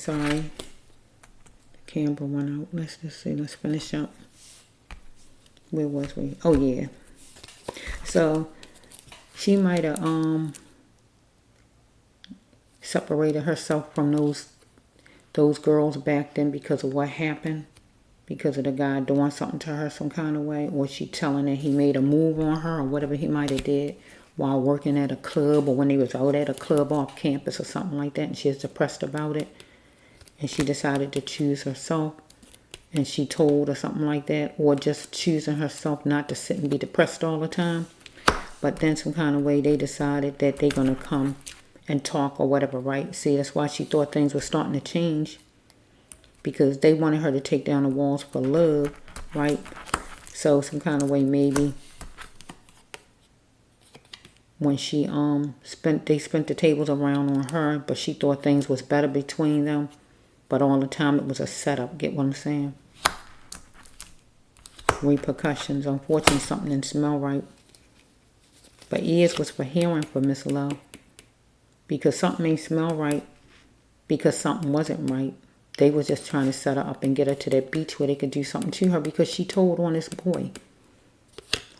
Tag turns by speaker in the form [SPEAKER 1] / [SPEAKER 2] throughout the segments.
[SPEAKER 1] Sorry, the camera went out. Let's just see. Let's finish up. Where was we? Oh yeah. So she might have separated herself from those girls back then because of what happened, because of the guy doing something to her some kind of way, or she telling that he made a move on her or whatever he might have did while working at a club, or when they was out at a club off campus or something like that, and she was depressed about it, and she decided to choose herself, and she told or something like that, or just choosing herself not to sit and be depressed all the time. But then some kind of way they decided that they're going to come and talk or whatever, right? See, that's why she thought things were starting to change, because they wanted her to take down the walls for love, right? So some kind of way maybe when she spent the tables around on her, but she thought things was better between them, but all the time it was a setup. Get what I'm saying? Repercussions. Unfortunately, something didn't smell right. But ears was for hearing for Miss Lowe, because something ain't smell right, because something wasn't right. They was just trying to set her up and get her to that beach where they could do something to her, because she told on this boy,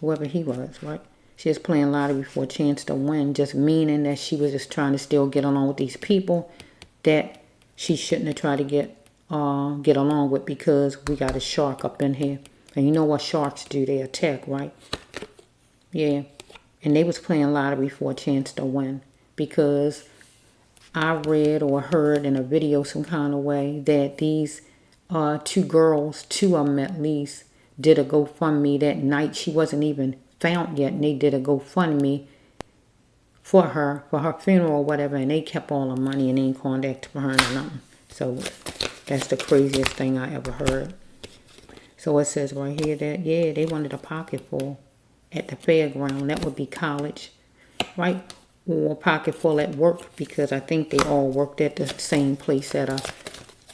[SPEAKER 1] whoever he was, right? She was playing lottery for a chance to win, just meaning that she was just trying to still get along with these people that she shouldn't have tried to get along with, because we got a shark up in here. And you know what sharks do? They attack, right? Yeah. And they was playing lottery for a chance to win, because I read or heard in a video some kind of way that these two girls, two of them at least, did a GoFundMe that night. She wasn't even found yet, and they did a GoFundMe for her funeral or whatever, and they kept all the money and they ain't contacted her or nothing. So that's the craziest thing I ever heard. So it says right here that, yeah, they wanted a pocket full at the fairground. That would be college, right? Or a pocket full at work, because I think they all worked at the same place at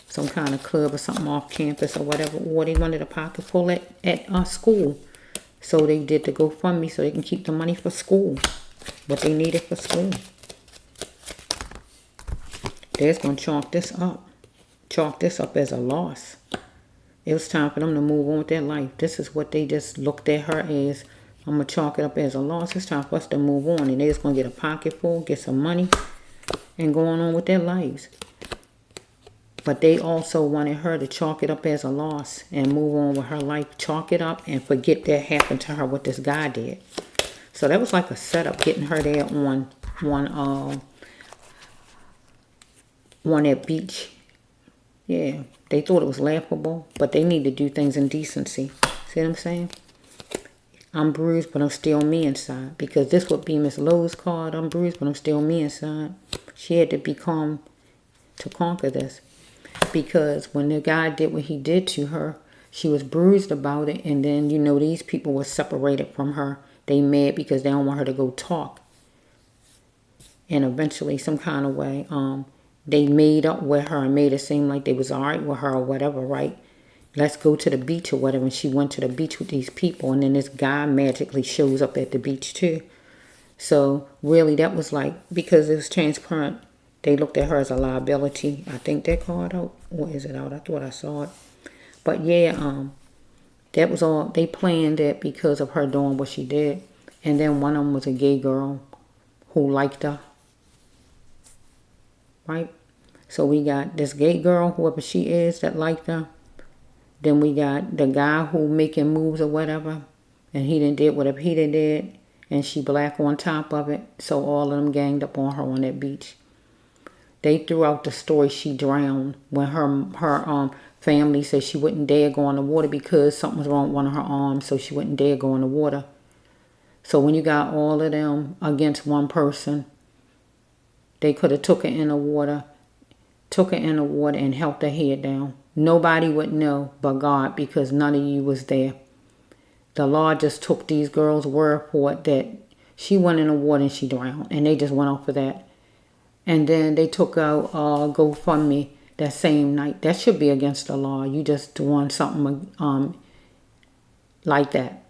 [SPEAKER 1] some kind of club or something off campus or whatever. Or they wanted a pocket full at school. So they did the GoFundMe so they can keep the money for school, what they needed for school. They're going to chalk this up as a loss. It was time for them to move on with their life. This is what they just looked at her as. I'm going to chalk it up as a loss. It's time for us to move on. And they're just going to get a pocket full, get some money, and going on with their lives. But they also wanted her to chalk it up as a loss and move on with her life. Chalk it up and forget that happened to her, what this guy did. So that was like a setup, getting her there on that beach. Yeah, they thought it was laughable, but they need to do things in decency. See what I'm saying? I'm bruised, but I'm still me inside. Because this would be Miss Lowe's card. I'm bruised, but I'm still me inside. She had to be calm to conquer this. Because when the guy did what he did to her, she was bruised about it. And then, you know, these people were separated from her. They mad because they don't want her to go talk. And eventually, some kind of way, they made up with her and made it seem like they was all right with her or whatever, right? Let's go to the beach or whatever. And she went to the beach with these people. And then this guy magically shows up at the beach too. So really that was like, because it was transparent, they looked at her as a liability. I think that card out. Or is it out? I thought I saw it. But yeah, that was all. They planned it because of her doing what she did. And then one of them was a gay girl who liked her. Right? So we got this gay girl, whoever she is, that liked her. Then we got the guy who making moves or whatever. And he done did whatever he done did. And she black on top of it. So all of them ganged up on her on that beach. They threw out the story she drowned when her family said she wouldn't dare go in the water because something was wrong with one of her arms. So she wouldn't dare go in the water. So when you got all of them against one person, they could have took her in the water and helped her head down. Nobody would know but God, because none of you was there. The law just took these girls' word for it that she went in the water and she drowned. And they just went off of that. And then they took out GoFundMe that same night. That should be against the law. You just doing something like that.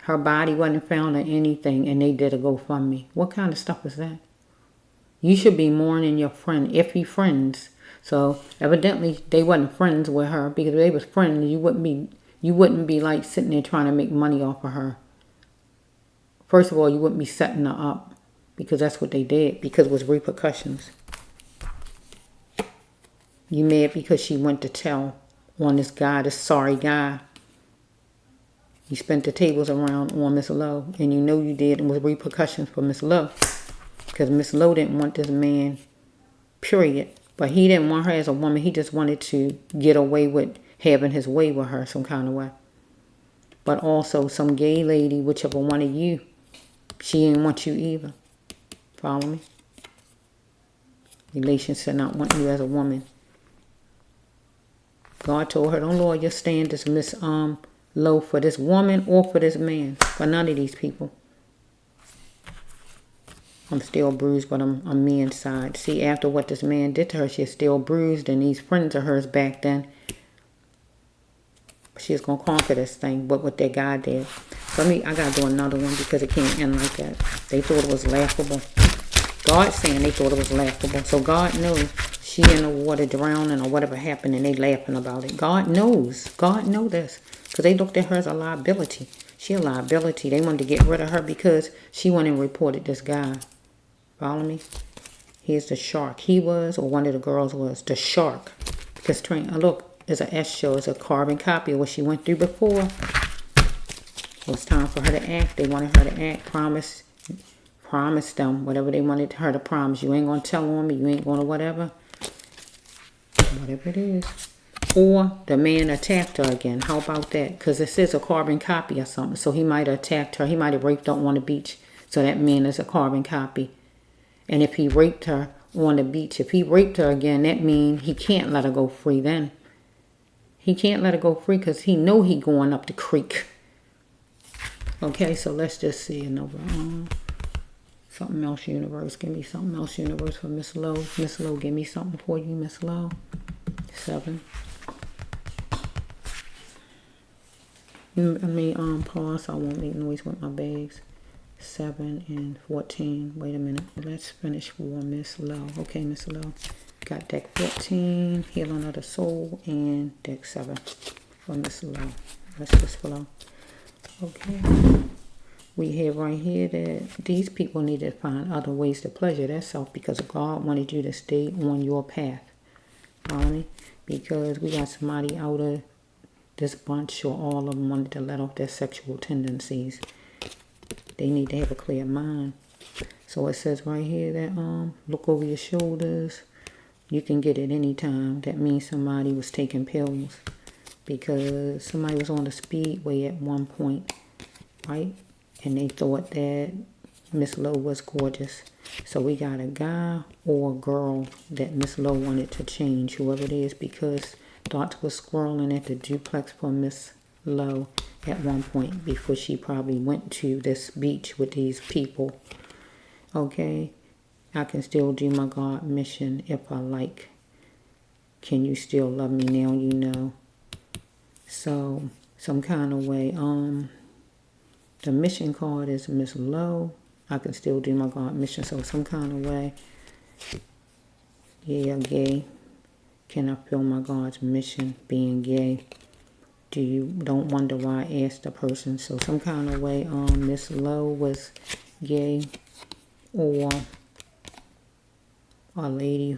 [SPEAKER 1] Her body wasn't found or anything, and they did a GoFundMe. What kind of stuff is that? You should be mourning your friend, if he friends. So evidently they wasn't friends with her, because if they was friends, you wouldn't be like sitting there trying to make money off of her. First of all, you wouldn't be setting her up, because that's what they did, because it was repercussions. You mad because she went to tell on this guy, this sorry guy. You spent the tables around on Miss Lowe, and you know you did, and with repercussions for Miss Lowe. Because Miss Lowe didn't want this man, period. But he didn't want her as a woman. He just wanted to get away with having his way with her some kind of way. But also some gay lady, whichever one of you, she didn't want you either. Follow me? Relationship not wanting you as a woman. God told her, don't lower your standards, Miss Lowe, for this woman or for this man. For none of these people. I'm still bruised, but I'm me inside. See, after what this man did to her, she's still bruised, and these friends of hers back then, she's going to conquer this thing, but what that guy did. For me, I got to do another one, because it can't end like that. They thought it was laughable. God's saying they thought it was laughable. So God knows she in the water drowning or whatever happened, and they laughing about it. God knows. God knows this, because they looked at her as a liability. She a liability. They wanted to get rid of her because she went and reported this guy. Follow me? Here's the shark. He was, or one of the girls was, the shark. Because, look, it's an S show. It's a carbon copy of what she went through before. It was time for her to act. They wanted her to act. Promise them whatever they wanted her to promise. You ain't going to tell on me. You ain't going to whatever. Whatever it is. Or the man attacked her again. How about that? Because this is a carbon copy or something. So he might have attacked her. He might have raped her on the beach. So that man is a carbon copy. And if he raped her on the beach, if he raped her again, that means he can't let her go free then. He can't let her go free because he know he going up the creek. Okay, so let's just see another something else, universe. Give me something else, universe, for Miss Lowe. Miss Lowe, give me something for you, Miss Lowe. 7. Pause. I won't make noise with my bags. 7 and 14. Wait a minute. Let's finish for Miss Lowe. Okay, Miss Lowe. Got deck 14, Healing of the Soul, and deck 7 for Miss Lowe. Let's just flow. Okay. We have right here that these people need to find other ways to pleasure themselves, because God wanted you to stay on your path. Follow me? Because we got somebody out of this bunch, or all of them, wanted to let off their sexual tendencies. They need to have a clear mind. So it says right here that look over your shoulders. You can get it anytime. That means somebody was taking pills, because somebody was on the speedway at one point, right? And they thought that Miss Lowe was gorgeous. So we got a guy or a girl that Miss Lowe wanted to change, whoever it is, because thoughts was swirling at the duplex for Miss Lowe at one point before she probably went to this beach with these people. Okay, I can still do my God mission if I like. Can you still love me now? You know. So some kind of way. The mission card is Miss Lowe. I can still do my God mission. So some kind of way. Yeah, gay. Can I feel my God's mission being gay? Don't wonder why I asked the person. So some kind of way, Miss Lowe was gay, or a lady.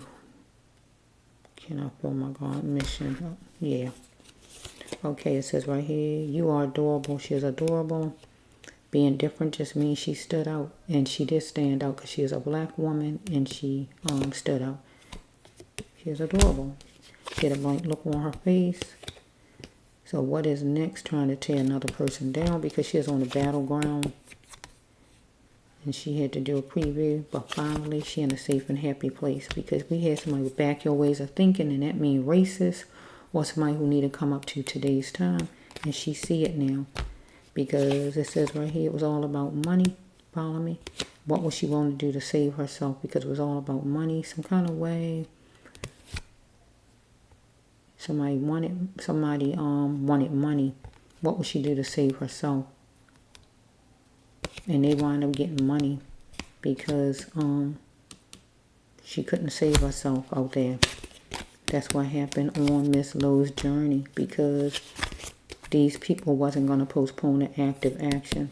[SPEAKER 1] Can I feel my God mission? Yeah. Okay, it says right here, you are adorable. She is adorable. Being different just means she stood out, and she did stand out because she is a black woman, and she stood out. She is adorable. She had a blank look on her face. So what is next? Trying to tear another person down, because she is on the battleground. And she had to do a preview. But finally, she in a safe and happy place. Because we had somebody with back your ways of thinking. And that means racist. Or somebody who need to come up to today's time. And she see it now. Because it says right here, it was all about money. Follow me? What was she want to do to save herself? Because it was all about money. Some kind of way. Somebody wanted money. What would she do to save herself? And they wound up getting money because she couldn't save herself out there. That's what happened on Miss Lowe's journey, because these people wasn't going to postpone the active action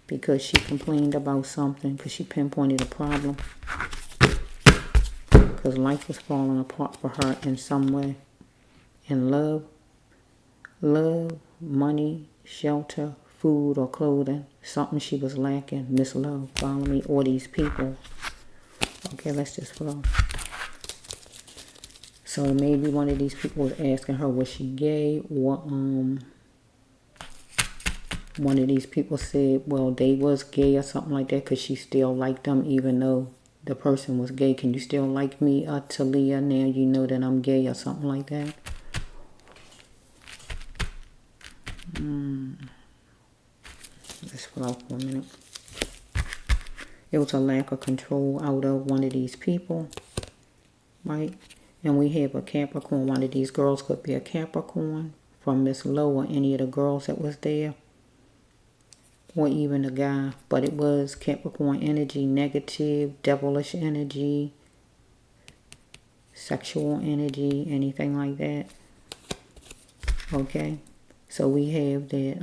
[SPEAKER 1] because she complained about something, because she pinpointed a problem, because life was falling apart for her in some way. And love, money, shelter, food, or clothing, something she was lacking. Miss Lowe, follow me, or these people. Okay, let's just flow. So maybe one of these people was asking her, was she gay? Or one of these people said, well, they was gay or something like that, because she still liked them even though the person was gay. Can you still like me, Taleah? Now you know that I'm gay, or something like that. Let's flow for a minute. It was a lack of control out of one of these people, right? And we have a Capricorn. One of these girls could be a Capricorn from Miss Lowe or any of the girls that was there, or even a guy. But it was Capricorn energy, negative, devilish energy, sexual energy, anything like that. Okay, so we have that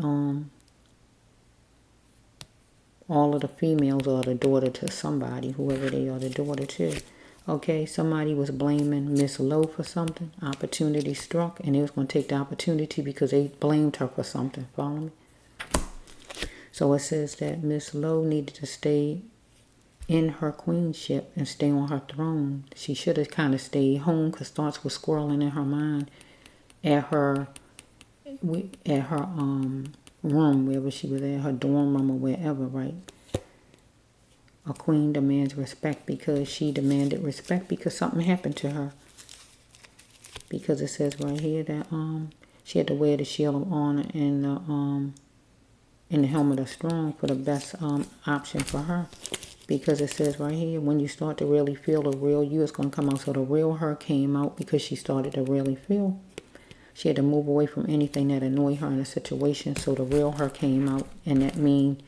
[SPEAKER 1] all of the females are the daughter to somebody, whoever they are the daughter to. Okay, somebody was blaming Miss Lowe for something. Opportunity struck, and they was going to take the opportunity because they blamed her for something. Follow me? So it says that Miss Lowe needed to stay in her queenship and stay on her throne. She should have kind of stayed home, because thoughts were swirling in her mind at her room, wherever she was at, her dorm room or wherever, right? A queen demands respect because she demanded respect because something happened to her. Because it says right here that she had to wear the shield of honor and the helmet of strong for the best option for her. Because it says right here, when you start to really feel the real you, it's going to come out. So the real her came out because she started to really feel. She had to move away from anything that annoyed her in a situation. So the real her came out, and that means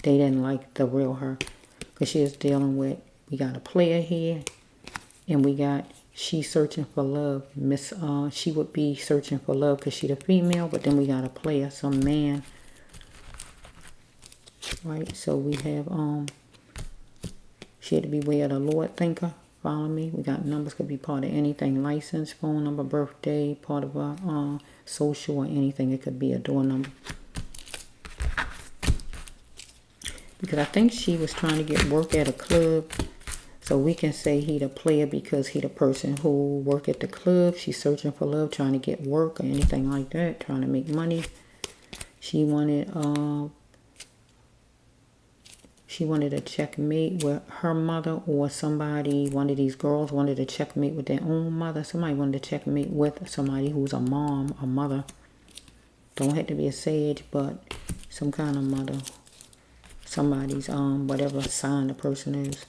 [SPEAKER 1] they didn't like the real her. Because she is dealing with, we got a player here, and we got, she's searching for love. She would be searching for love because she's a female, but then we got a player, some man. Right, so we have, she had to beware of the Lord thinker. Follow me? We got numbers, could be part of anything. License, phone number, birthday, part of a social or anything. It could be a door number. Because I think she was trying to get work at a club. So we can say he the player because he the person who work at the club. She's searching for love, trying to get work or anything like that. Trying to make money. She wanted a checkmate with her mother, or somebody, one of these girls wanted to checkmate with their own mother. Somebody wanted to checkmate with somebody who's a mom, a mother. Don't have to be a sage, but some kind of mother. Somebody's, whatever sign the person is.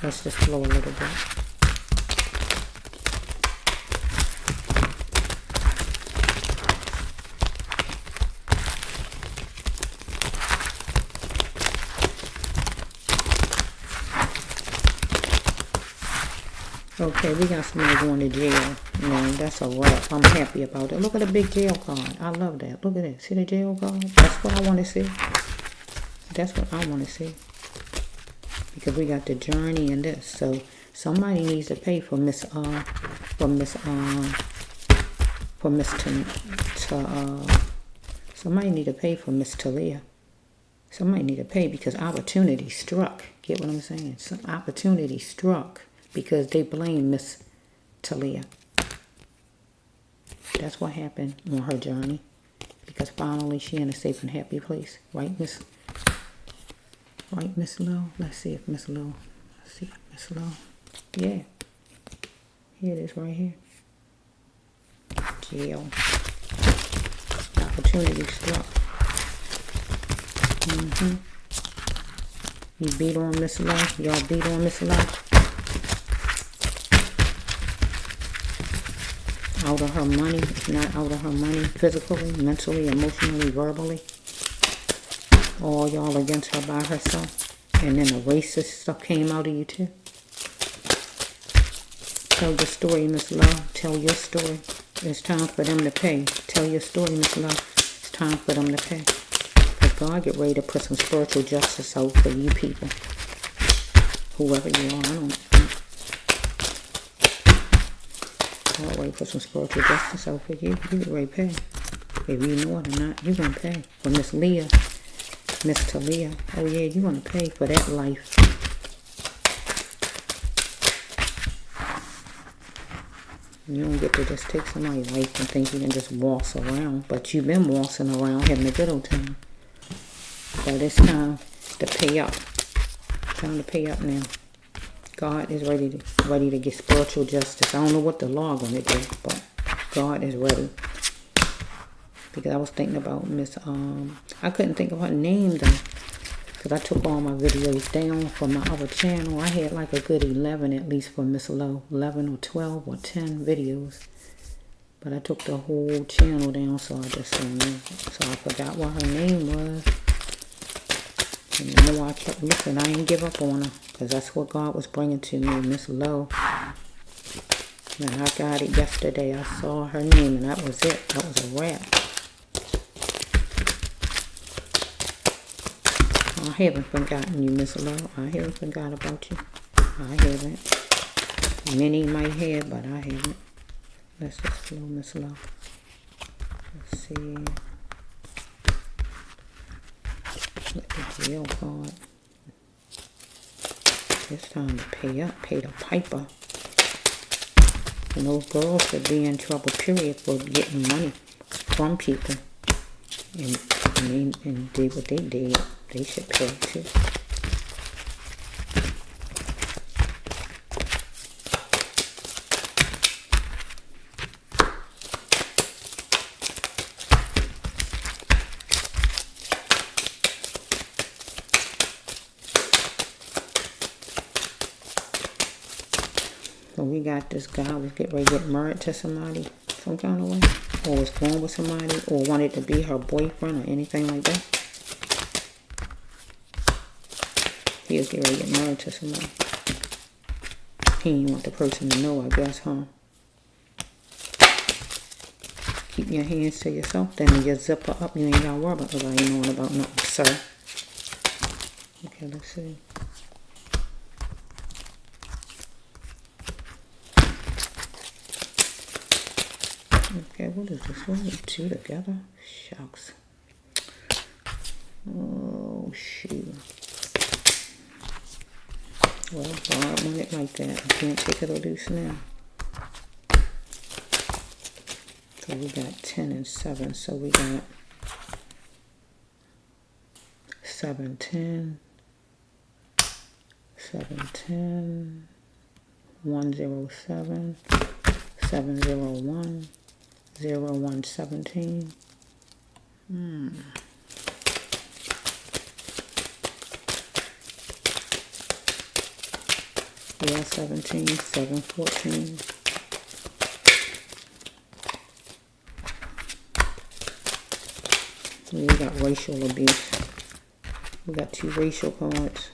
[SPEAKER 1] Let's just flow a little bit. Okay, we got somebody going to jail. Man, that's a wrap. I'm happy about it. Look at the big jail card. I love that. Look at that. See the jail card? That's what I want to see. That's what I want to see. Because we got the journey and this. So somebody needs to pay for somebody need to pay for Miss Taleah. Somebody need to pay because opportunity struck. Get what I'm saying? Some opportunity struck because they blame Miss Taleah. That's what happened on her journey. Because finally she in a safe and happy place. Right, Miss? Right, Miss Lowe? Let's see if Miss Lowe. Yeah. Here it is right here. Jail. Opportunity struck. You beat on Miss Lowe. Y'all beat on Miss Lowe. Out of her money. If not out of her money. Physically, mentally, emotionally, verbally. All y'all against her by herself. And then the racist stuff came out of you too. Tell your story, Miss Lowe. Tell your story. It's time for them to pay. Tell your story, Miss Lowe. It's time for them to pay. Because God get ready to put some spiritual justice out for you people. Whoever you are, I don't. God ready to put some spiritual justice out for you. You get ready to pay. If you know it or not, you're going to pay. For Miss Leah, Miss Taleah. Oh yeah, you're going to pay for that life. You don't get to just take somebody's life and think you can just waltz around. But you've been waltzing around having a good old time. But it's time to pay up. Time to pay up now. God is ready to get spiritual justice. I don't know what the law gonna do, but God is ready. Because I was thinking about Miss I couldn't think of her name though. Because I took all my videos down from my other channel. I had like a good 11 at least for Miss Lowe. 11 or 12 or 10 videos. But I took the whole channel down, so I just don't know. So I forgot what her name was. And the more I kept looking, I didn't give up on her. Because that's what God was bringing to me, Miss Lowe. And I got it yesterday. I saw her name and that was it. That was a wrap. I haven't forgotten you, Miss Lowe. I haven't forgot about you. I haven't. Many might have, but I haven't. Let's just flow, Miss Lowe. Let's see. Let the jail card. It's time to pay up. Pay the piper. And those girls could be in trouble, period, for getting money from people. And did what they did. They should pay too. So we got this guy was getting ready to get married to somebody some kind of way. Or was going with somebody. Or wanted to be her boyfriend or anything like that. He was getting ready to get married to somebody. He didn't want the person to know, I guess, huh? Keep your hands to yourself. Then you just zip her up. You ain't got to worry about nobody knowing about nothing, sir. Okay, let's see. Okay, what is this? What are the two together? Shucks. Oh, shoot. Well, God want it like that. I can't take it or loose now. So we got 10 and 7. So we got 710, 710, 107, 701, 0117. Yeah, 17, 714. We got racial abuse. We got 2 racial cards.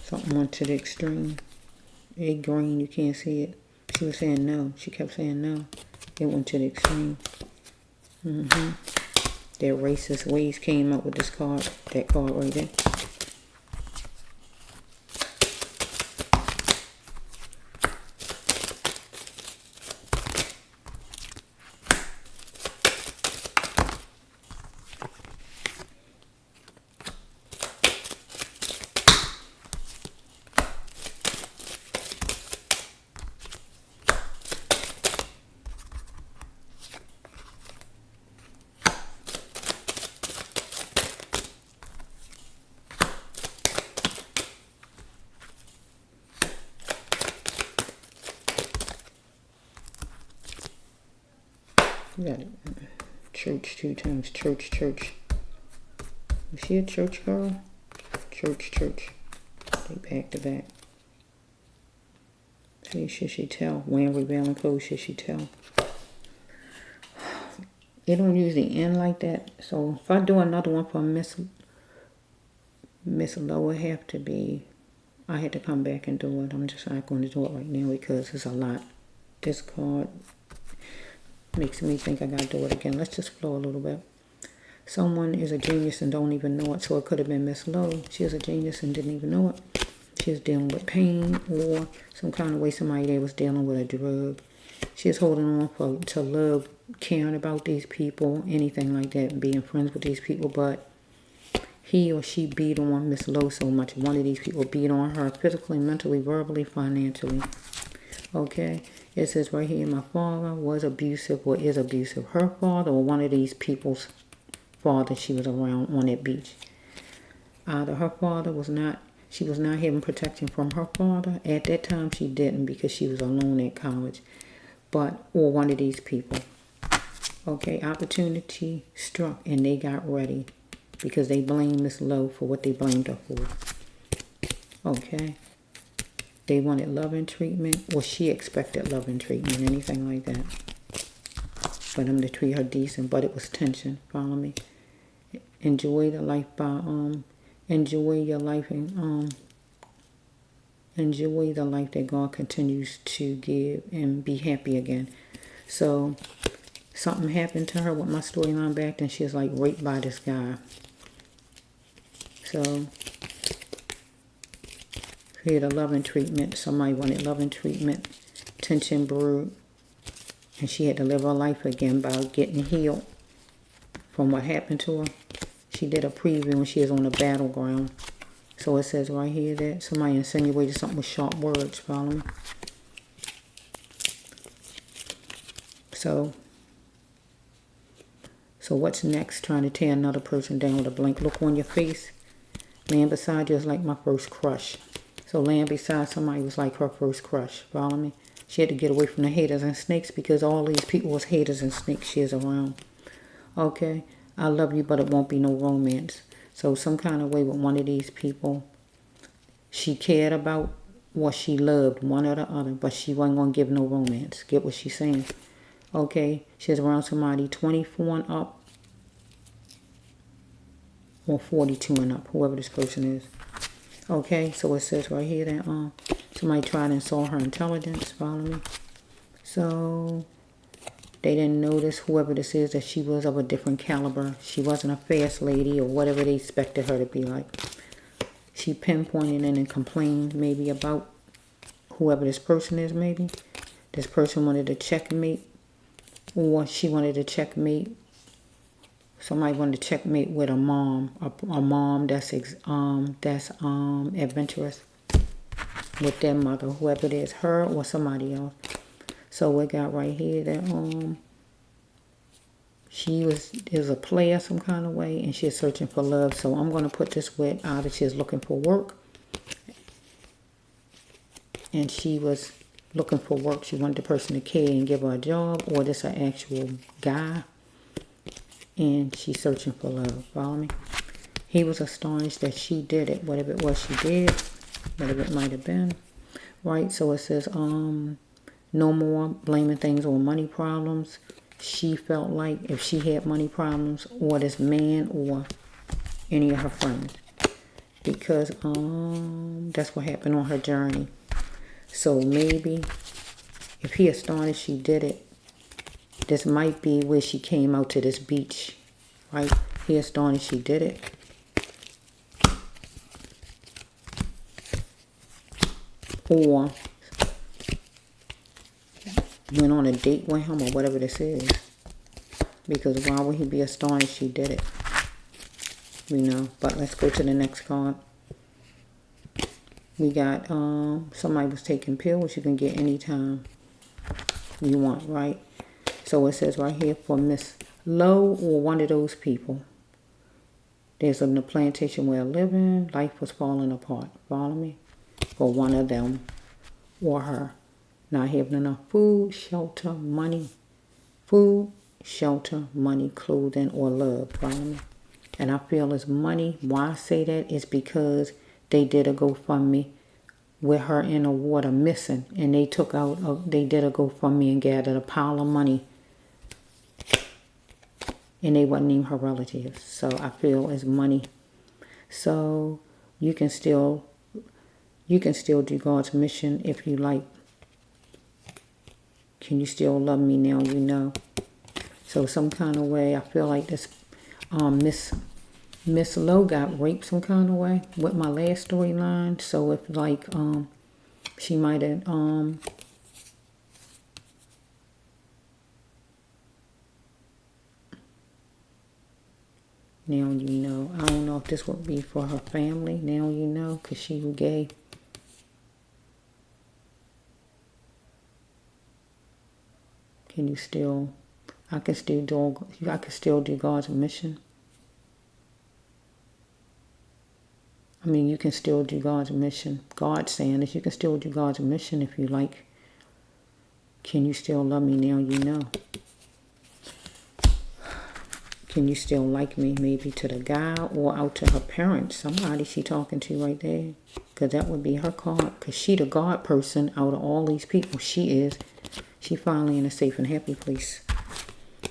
[SPEAKER 1] Something went to the extreme. It green, you can't see it. She was saying no. She kept saying no. It went to the extreme. Their racist ways came up with this card. That card right there. You got it. Church 2 times. Church, church. Is she a church girl? Church, church. They back to back. See, should she tell? Wearing rebelling clothes, should she tell? It don't usually end like that. So if I do another one for Miss Lowe, it have to be, I had to come back and do it. I'm just not going to do it right now because it's a lot. This card makes me think I got to do it again. Let's just flow a little bit. Someone is a genius and don't even know it. So it could have been Miss Lowe. She is a genius and didn't even know it. She was dealing with pain or some kind of way somebody there was dealing with a drug. She is holding on to love, caring about these people, anything like that, being friends with these people. But he or she beat on Miss Lowe so much. One of these people beat on her physically, mentally, verbally, financially. Okay? It says right here, my father was abusive or is abusive. Her father or one of these people's father she was around on that beach. Either her father was not, she was not having protection from her father. At that time she didn't because she was alone at college. But, or one of these people. Okay, opportunity struck and they got ready because they blamed Miss Lowe for what they blamed her for. Okay. They wanted love and treatment, or she expected love and treatment, anything like that. For them to treat her decent, but it was tension. Follow me? Enjoy the life by, enjoy your life and, enjoy the life that God continues to give and be happy again. So, something happened to her with my storyline back then. She was like raped by this guy. So, here the love and treatment. Somebody wanted love and treatment. Tension brewed. And she had to live her life again by getting healed from what happened to her. She did a preview when she was on the battleground. So it says right here that somebody insinuated something with sharp words. Follow me? So what's next? Trying to tear another person down with a blank look on your face. Laying beside you is like my first crush. So laying beside somebody was like her first crush. Follow me? She had to get away from the haters and snakes because all these people was haters and snakes she is around. Okay? I love you, but it won't be no romance. So some kind of way with one of these people, she cared about what she loved, one or the other, but she wasn't going to give no romance. Get what she's saying? Okay? She's around somebody 24 and up or 42 and up, whoever this person is. Okay, so it says right here that somebody tried to insult her intelligence. Follow me? So they didn't notice, whoever this is, that she was of a different caliber. She wasn't a fast lady or whatever they expected her to be like. She pinpointed in and complained maybe about whoever this person is maybe. This person wanted to checkmate, or she wanted to checkmate. Somebody wanted to checkmate with a mom that's adventurous with their mother, whoever it is, her or somebody else. So we got right here that she is a player some kind of way, and she's searching for love. So I'm going to put this with either she's looking for work, and she was looking for work. She wanted the person to care and give her a job, or this an actual guy. And she's searching for love. Follow me? He was astonished that she did it. Whatever it was she did. Whatever it might have been. Right? So it says, no more blaming things on money problems. She felt like if she had money problems, or this man, or any of her friends. Because that's what happened on her journey. So maybe if he astonished she did it, this might be where she came out to this beach, right? He astonished she did it. Or went on a date with him or whatever this is. Because why would he be astonished she did it? We know. But let's go to the next card. We got somebody was taking pills you can get anytime you want, right? So it says right here for Miss Lowe or one of those people. There's a plantation where living, life was falling apart. Follow me? For one of them or her. Not having enough food, shelter, money. Food, shelter, money, clothing, or love. Follow me? And I feel it's money. Why I say that is because they did a GoFundMe with her in the water missing. And they they did a GoFundMe and gathered a pile of money. And they wasn't even her relatives. So I feel it's money. So you can still do God's mission if you like. Can you still love me now? You know. So some kind of way, I feel like this Miss Lowe got raped some kind of way with my last storyline. So if like she might have now you know. I don't know if this would be for her family. Now you know, because she was gay. Can you still... I can still do God's mission. I mean, you can still do God's mission. God's saying that you can still do God's mission if you like. Can you still love me now? You know. Can you still like me? Maybe to the guy or out to her parents. Somebody she talking to right there. Because that would be her card. Because she the God person out of all these people. She is. She finally in a safe and happy place.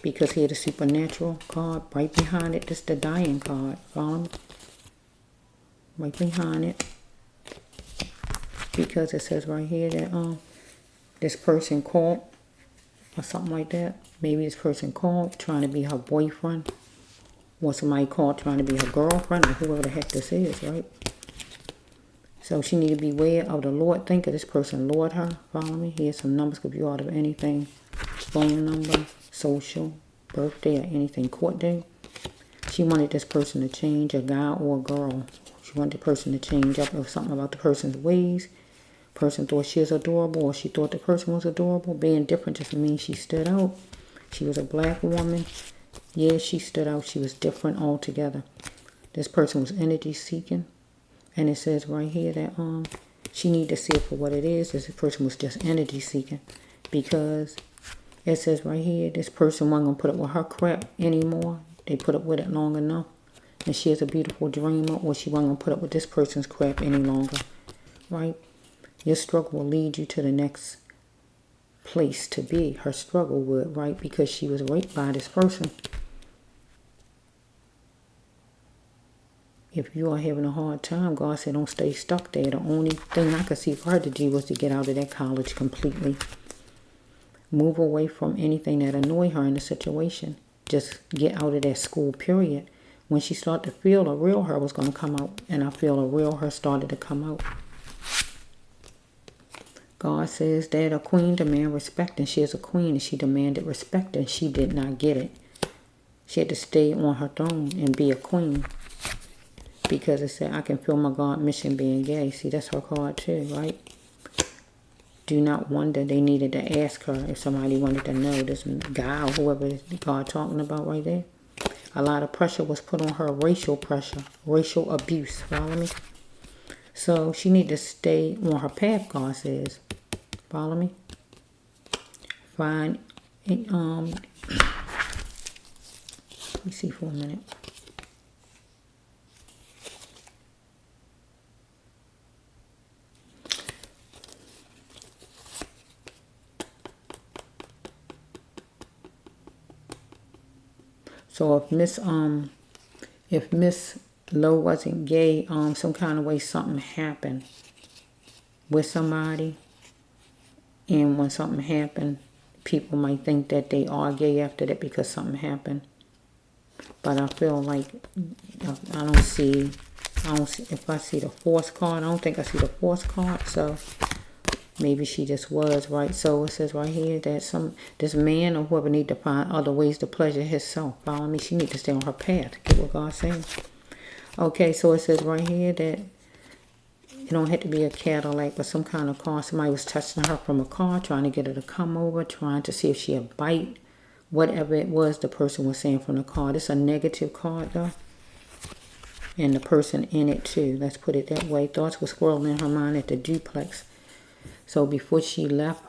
[SPEAKER 1] Because here the supernatural card. Right behind it, this the dying card. Follow me? Right behind it. Because it says right here that this person called. Or something like that. Maybe this person called trying to be her boyfriend. Or somebody called trying to be her girlfriend. Or whoever the heck this is, right? So she need to be aware of the Lord. Think of this person Lord her. Follow me? Here's some numbers. Could be out of anything. Phone number, social, birthday, or anything. Court date. She wanted this person to change, a guy or a girl. She wanted the person to change up or something about the person's ways. Person thought she was adorable or she thought the person was adorable. Being different just means she stood out. She was a black woman. Yeah, she stood out. She was different altogether. This person was energy seeking. And it says right here that she need to see it for what it is. This person was just energy seeking. Because it says right here, this person wasn't going to put up with her crap anymore. They put up with it long enough. And she is a beautiful dreamer, or she wasn't going to put up with this person's crap any longer. Right? Your struggle will lead you to the next place to be. Her struggle would, right? Because she was raped by this person. If you are having a hard time, God said don't stay stuck there. The only thing I could see for her to do was to get out of that college completely. Move away from anything that annoyed her in the situation. Just get out of that school, period. When she started to feel a real her was going to come out. And I feel a real her started to come out. God says that a queen demands respect, and she is a queen, and she demanded respect, and she did not get it. She had to stay on her throne and be a queen. Because it said, I can feel my God mission being gay. See, that's her card too, right? Do not wonder. They needed to ask her if somebody wanted to know. This guy or whoever God talking about right there. A lot of pressure was put on her, racial pressure, racial abuse. Follow me? So she need to stay on her path, God says. Follow me? Find, let me see for a minute. So if Miss Lowe wasn't gay, some kind of way something happened with somebody, and when something happened, people might think that they are gay after that because something happened. But I feel like I don't see if I see the force card. I don't think I see the force card. So maybe she just was, right? So it says right here that this man or whoever need to find other ways to pleasure himself. Follow me? She need to stay on her path. Get what God's saying. Okay, so it says right here that it don't have to be a Cadillac, but some kind of car. Somebody was touching her from a car, trying to get her to come over, trying to see if she had bite. Whatever it was, the person was saying from the car. This is a negative card, though. And the person in it, too. Let's put it that way. Thoughts were swirling in her mind at the duplex. So before she left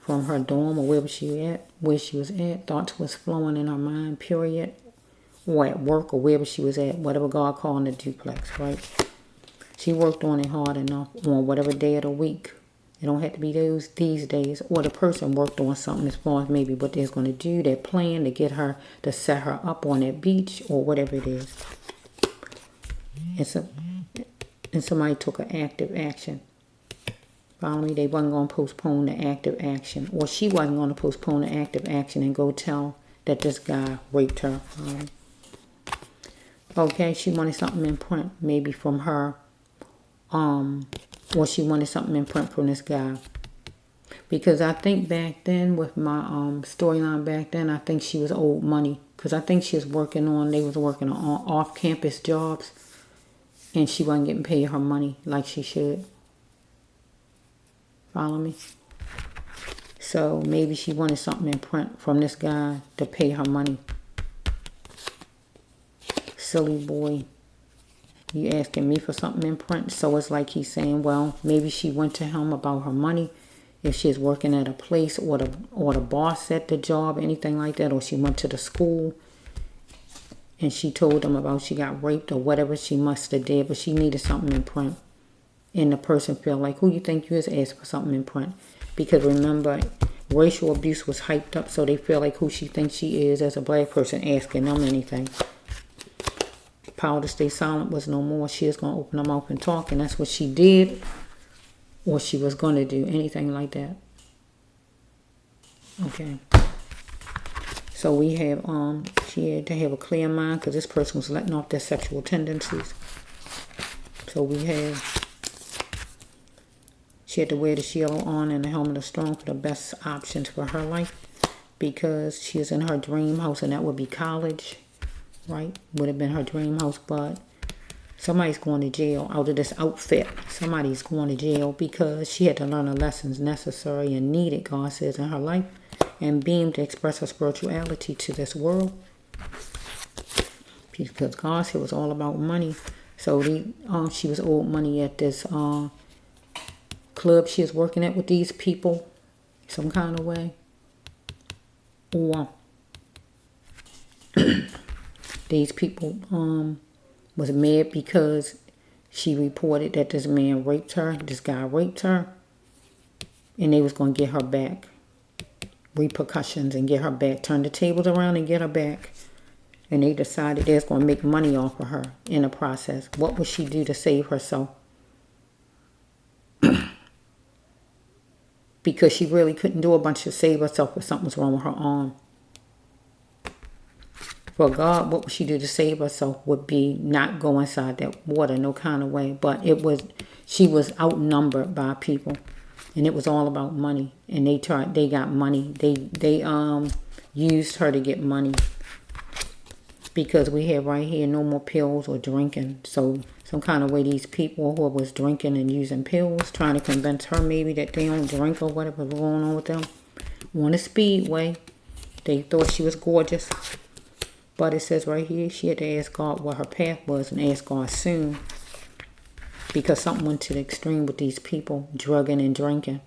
[SPEAKER 1] from her dorm or where she was at. Thoughts was flowing in her mind, period. Or at work or wherever she was at, whatever God called in the duplex, right? She worked on it hard enough on whatever day of the week. It don't have to be these days. Or the person worked on something as far as maybe what they're going to do, their plan to get her, to set her up on that beach or whatever it is. And somebody took an active action. Follow me? They wasn't going to postpone the active action. Or she wasn't going to postpone the active action and go tell that this guy raped her. Okay, she wanted something in print, maybe from her. Or she wanted something in print from this guy. Because I think back then, with my storyline back then, I think she was owed money. Because I think they was working on off-campus jobs. And she wasn't getting paid her money like she should. Follow me? So maybe she wanted something in print from this guy to pay her money. Silly boy. You asking me for something in print? So it's like he's saying, well, maybe she went to him about her money. If she's working at a place or the boss at the job, anything like that. Or she went to the school and she told them about she got raped or whatever she must have did. But she needed something in print. And the person felt like, who you think you is, asking for something in print? Because remember, racial abuse was hyped up, so they feel like who she thinks she is as a black person asking them anything. Power to stay silent was no more. She was going to open her mouth and talk, and that's what she did, or she was going to do, anything like that. Okay. So we have, she had to have a clear mind because this person was letting off their sexual tendencies. So we have, she had to wear the shield on and the helmet of strong for the best options for her life because she is in her dream house, and that would be college, right? Would have been her dream house, but somebody's going to jail out of this outfit. Somebody's going to jail because she had to learn the lessons necessary and needed, God says, in her life, and beam to express her spirituality to this world. Because God said it was all about money. So she was owed money at this club she was working at with these people, some kind of way. Or these people was mad because she reported that this man raped her, this guy raped her, and they was going to get her back. Repercussions and get her back. Turn the tables around and get her back. And they decided they was going to make money off of her in the process. What would she do to save herself? Because she really couldn't do a bunch to save herself if something was wrong with her arm. For God, what would she do to save herself would be not go inside that water, no kind of way. But she was outnumbered by people. And it was all about money. And they got money. They used her to get money. Because we have right here no more pills or drinking. So some kind of way these people who was drinking and using pills, trying to convince her maybe that they don't drink or whatever was going on with them. On a speedway. They thought she was gorgeous. But it says right here, she had to ask God what her path was and ask God soon. Because something went to the extreme with these people, drugging and drinking.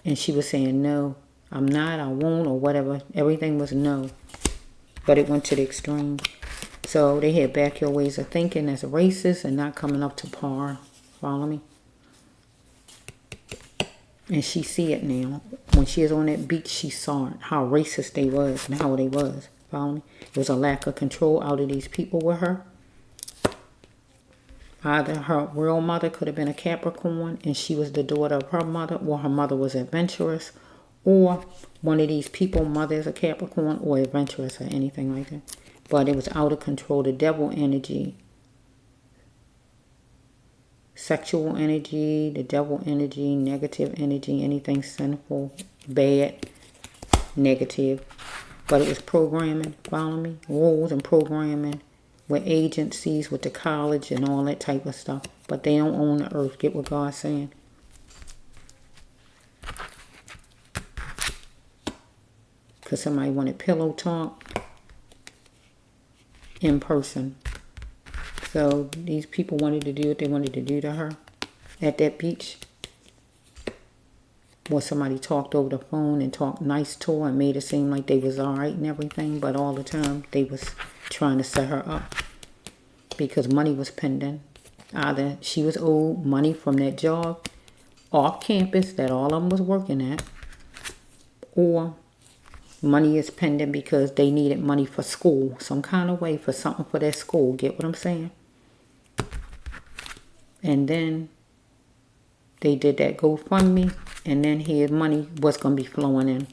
[SPEAKER 1] And she was saying, no, I'm not, I won't, or whatever. Everything was no. But it went to the extreme. So they had backyard ways of thinking as a racist and not coming up to par. Follow me? And she see it now. When she was on that beach, she saw it, how racist they was and how they was. Follow me? There was a lack of control out of these people with her. Either her real mother could have been a Capricorn and she was the daughter of her mother, or her mother was adventurous, or one of these people, mother is a Capricorn or adventurous or anything like that. But it was out of control. The devil energy, sexual energy, the devil energy, negative energy, anything sinful, bad, negative. But it was programming, follow me? Rules and programming with agencies, with the college and all that type of stuff. But they don't own the earth. Get what God's saying. Because somebody wanted pillow talk in person. So these people wanted to do what they wanted to do to her at that beach. Or somebody talked over the phone and talked nice to her and made it seem like they was alright and everything, but all the time they was trying to set her up because money was pending. Either she was owed money from that job off campus that all of them was working at, or money is pending because they needed money for school, some kind of way for something for their school. Get what I'm saying? And then they did that GoFundMe, and then his money was going to be flowing in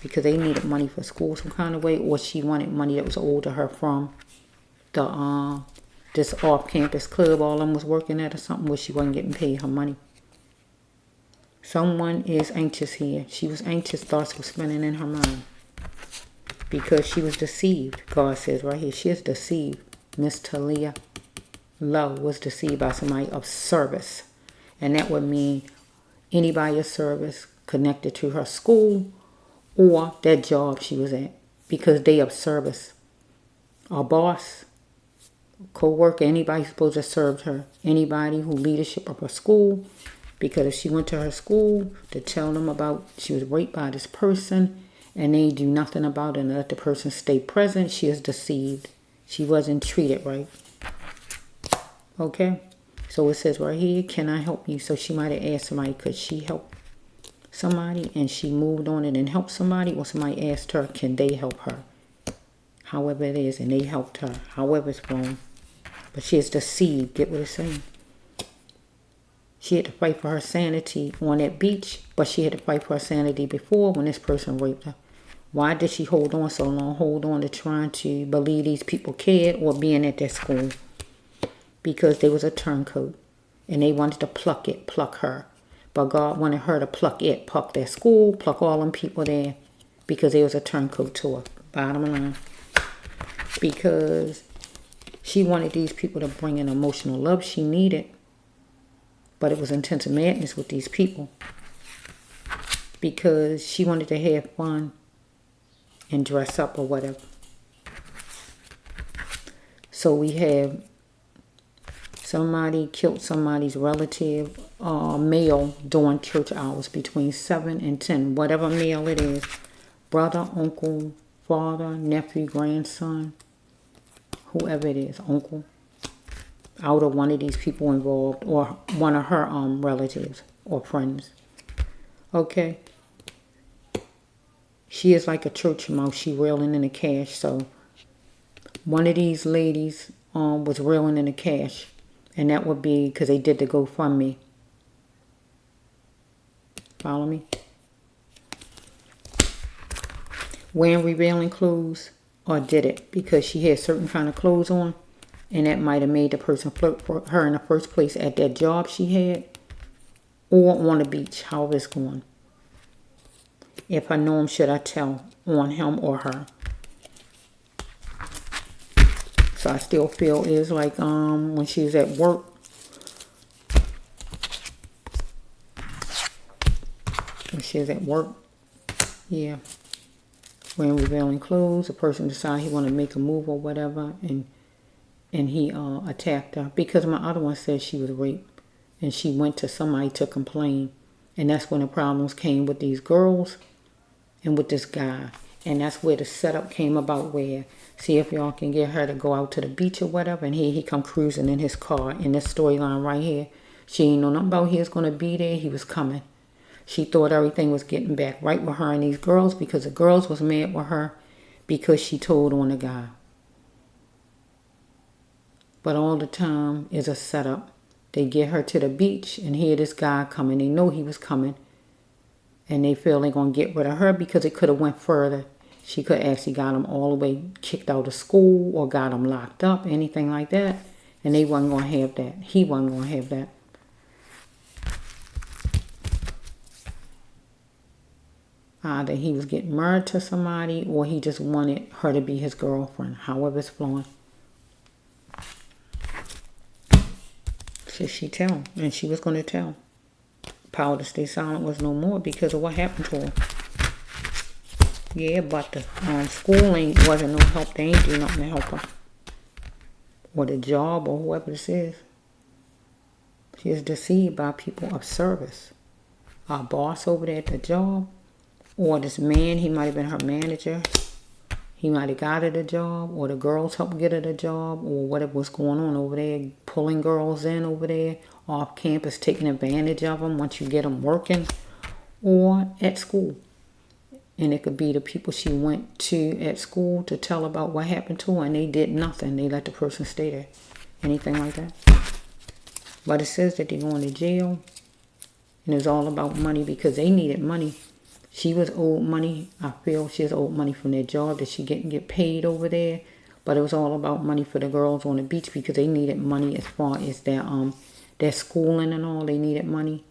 [SPEAKER 1] because they needed money for school some kind of way, or she wanted money that was owed to her from the this off-campus club all of them was working at or something where she wasn't getting paid her money. Someone is anxious here. She was anxious, thoughts were spinning in her mind because she was deceived. God says right here, she is deceived. Miss Taleah Lowe was deceived by somebody of service. And that would mean anybody of service connected to her school or that job she was at, because they of service. A boss, co-worker, anybody supposed to have served her. Anybody who leadership of her school, because if she went to her school to tell them about she was raped by this person and they do nothing about it and let the person stay present, she is deceived. She wasn't treated right. Okay? So it says right here, can I help you? So she might have asked somebody, could she help somebody? And she moved on it and helped somebody, or somebody asked her, can they help her? However it is, and they helped her. However it's wrong. But she is deceived. Get what it's saying? She had to fight for her sanity on that beach, but she had to fight for her sanity before when this person raped her. Why did she hold on so long? Hold on to trying to believe these people cared or being at their school? Because there was a turncoat and they wanted to pluck her. But God wanted her to pluck their school, pluck all them people there, because there was a turncoat to her. Bottom line. Because she wanted these people to bring in emotional love she needed. But it was intense madness with these people. Because she wanted to have fun and dress up or whatever. So we have somebody killed somebody's relative, male, during church hours between 7 and 10. Whatever male it is. Brother, uncle, father, nephew, grandson. Whoever it is, uncle. Out of one of these people involved, or one of her relatives or friends. Okay. She is like a church mouse. She reeling in the cash. So one of these ladies was reeling in the cash. And that would be because they did the GoFundMe. Follow me? Wearing revealing clothes, or did it because she had certain kind of clothes on, and that might have made the person flirt for her in the first place at that job she had, or on the beach, however it's going. If I know him, should I tell on him or her? So I still feel is like when she was at work. When she was at work, yeah. Wearing revealing clothes, a person decided he wanted to make a move or whatever, and he attacked her. Because my other one said she was raped, and she went to somebody to complain. And that's when the problems came with these girls and with this guy. And that's where the setup came about, where, see if y'all can get her to go out to the beach or whatever. And here he come cruising in his car in this storyline right here. She ain't know nothing about he was going to be there. He was coming. She thought everything was getting back right with her and these girls, because the girls was mad with her because she told on the guy. But all the time is a setup. They get her to the beach and hear this guy coming. They know he was coming. And they feel they're going to get rid of her because it could have went further. She could actually got him all the way kicked out of school or got him locked up, anything like that. And they wasn't going to have that. He wasn't going to have that. Either he was getting married to somebody or he just wanted her to be his girlfriend, however it's flowing. Should she tell? And she was going to tell. Power to stay silent was no more because of what happened to her. Yeah, but the school wasn't no help. They ain't do nothing to help her. Or the job or whoever this is. She is deceived by people of service. boss over there at the job, or this man, he might have been her manager. He might have got her the job, or the girls helped get her the job, or whatever was going on over there, pulling girls in over there, off campus, taking advantage of them once you get them working, or at school. And it could be the people she went to at school to tell about what happened to her, and they did nothing. They let the person stay there. Anything like that. But it says that they're going to jail, and it's all about money because they needed money. She was owed money. I feel she was owed money from their job that she didn't get paid over there. But it was all about money for the girls on the beach because they needed money as far as their schooling and all. They needed money.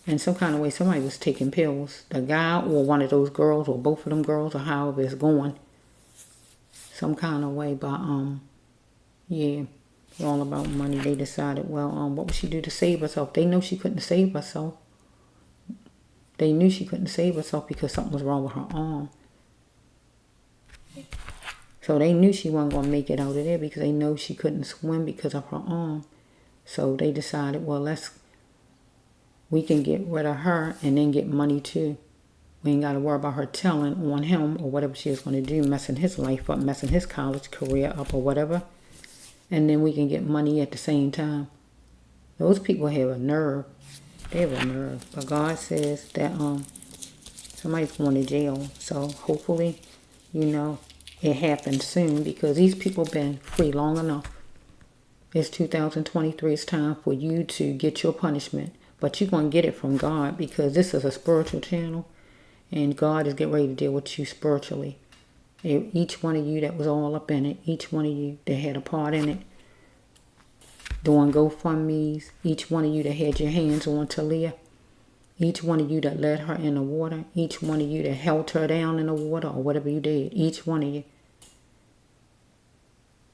[SPEAKER 1] And some kind of way somebody was taking pills. The guy or one of those girls or both of them girls or however it's going. Some kind of way. But yeah, it's all about money. They decided, well, what would she do to save herself? They know she couldn't save herself. They knew she couldn't save herself because something was wrong with her arm. So they knew she wasn't going to make it out of there because they know she couldn't swim because of her arm. So they decided, well, we can get rid of her and then get money too. We ain't got to worry about her telling on him or whatever she was going to do, messing his life up, messing his college career up or whatever. And then we can get money at the same time. Those people have a nerve. They have a nerve. But God says that somebody's going to jail. So hopefully, it happens soon because these people been free long enough. It's 2023. It's time for you to get your punishment. But you're going to get it from God because this is a spiritual channel. And God is getting ready to deal with you spiritually. Each one of you that was all up in it. Each one of you that had a part in it. Doing GoFundMes, each one of you that had your hands on Taleah, each one of you that led her in the water, each one of you that held her down in the water or whatever you did, each one of you.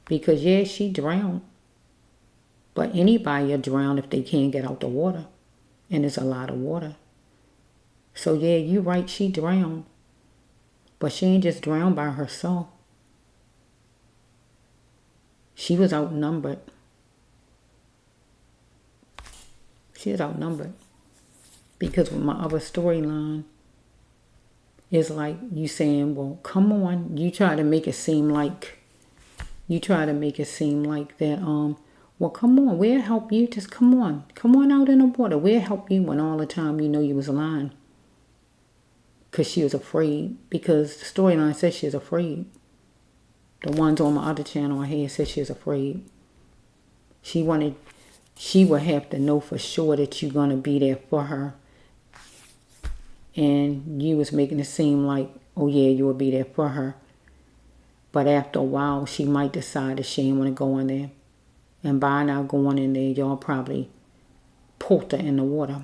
[SPEAKER 1] Because yeah, she drowned, but anybody will drown if they can't get out the water, and there's a lot of water. So yeah, you're right, she drowned, but she ain't just drowned by herself. She was outnumbered. She is outnumbered. Because with my other storyline, it's like you saying, well, come on. You try to make it seem like that, well, come on, we'll help you. Just come on. Come on out in the water. We'll help you when all the time you know you was lying. Because she was afraid. Because the storyline says she was afraid. The ones on my other channel I had said she was afraid. She would have to know for sure that you're going to be there for her. And you was making it seem like, oh yeah, you will be there for her. But after a while, she might decide that she ain't want to go in there. And by now going in there, y'all probably pulled her in the water.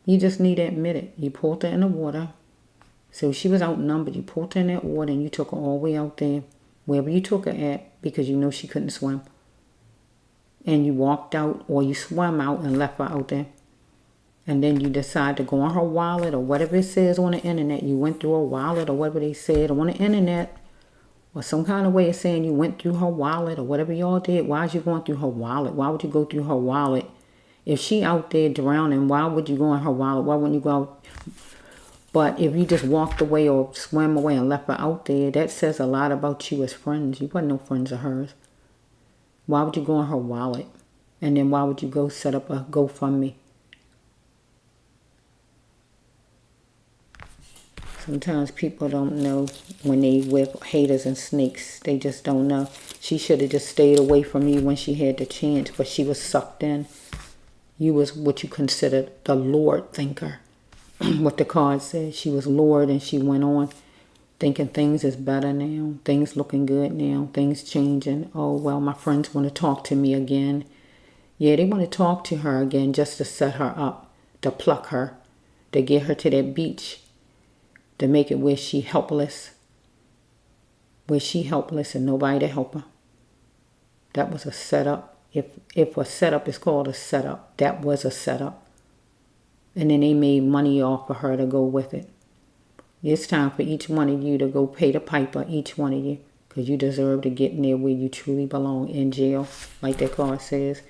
[SPEAKER 1] You just need to admit it. You pulled her in the water. So she was outnumbered. You pulled her in that water and you took her all the way out there. Wherever you took her at, because you know she couldn't swim. And you walked out or you swam out and left her out there. And then you decide to go on her wallet or whatever it says on the internet. You went through her wallet or whatever they said on the internet. Or some kind of way of saying you went through her wallet or whatever y'all did. Why is you going through her wallet? Why would you go through her wallet? If she out there drowning, why would you go in her wallet? Why wouldn't you go out? But if you just walked away or swam away and left her out there, that says a lot about you as friends. You wasn't no friends of hers. Why would you go in her wallet? And then why would you go set up a GoFundMe? Sometimes people don't know when they with haters and snakes. They just don't know. She should have just stayed away from you when she had the chance, but she was sucked in. You was what you considered the Lord thinker. What the card said. She was Lord and she went on thinking things is better now. Things looking good now. Things changing. Oh, well, my friends want to talk to me again. Yeah, they want to talk to her again just to set her up, to pluck her, to get her to that beach, to make it where she helpless. Where she helpless and nobody to help her. That was a setup. If a setup is called a setup, that was a setup. And then they made money off of her to go with it. It's time for each one of you to go pay the piper, each one of you. Because you deserve to get in there where you truly belong, in jail, like that card says.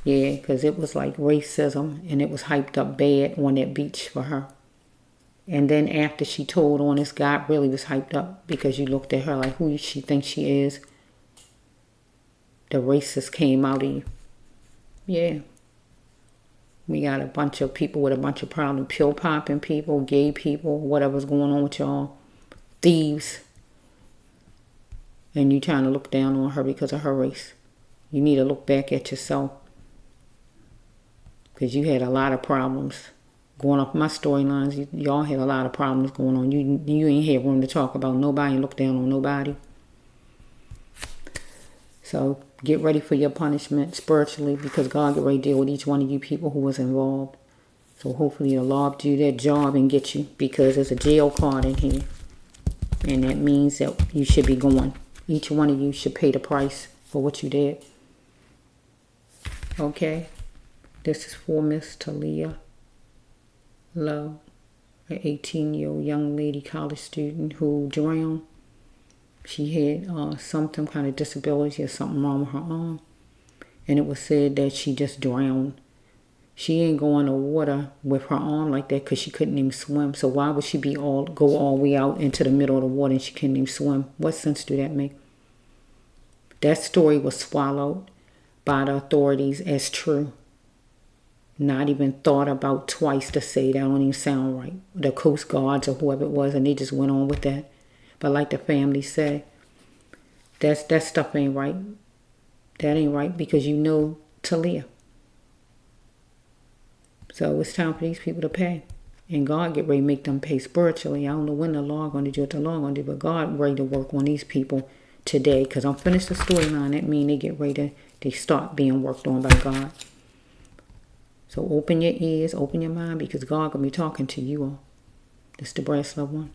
[SPEAKER 1] Yeah, because it was like racism and it was hyped up bad on that beach for her. And then after she told on this, God really was hyped up because you looked at her like who she thinks she is. The racist came out of you. Yeah. We got a bunch of people with a bunch of problems. Pill popping people, gay people, whatever's going on with y'all. Thieves. And you trying to look down on her because of her race. You need to look back at yourself. Because you had a lot of problems. Going off my storylines, y'all had a lot of problems going on. You ain't had room to talk about nobody and look down on nobody. So get ready for your punishment spiritually because God get ready to deal with each one of you people who was involved. So hopefully the Lord do that job and get you because there's a jail card in here. And that means that you should be going. Each one of you should pay the price for what you did. Okay? This is for Miss Taleah Lowe, an 18-year-old young lady college student who drowned. She had some kind of disability or something wrong with her arm. And it was said that she just drowned. She ain't go in the water with her arm like that because she couldn't even swim. So why would she go all the way out into the middle of the water and she couldn't even swim? What sense do that make? That story was swallowed by the authorities as true. Not even thought about twice to say that don't even sound right. The Coast Guards or whoever it was, and they just went on with that. But like the family said, that stuff ain't right. That ain't right because you know Taleah. So it's time for these people to pay. And God get ready to make them pay spiritually. I don't know when the Lord going to do what the Lord going to do, but God ready to work on these people today. Because I'm finished the storyline. That means they get ready they start being worked on by God. So open your ears, open your mind, because God going to be talking to you all. This is the Brass Love One.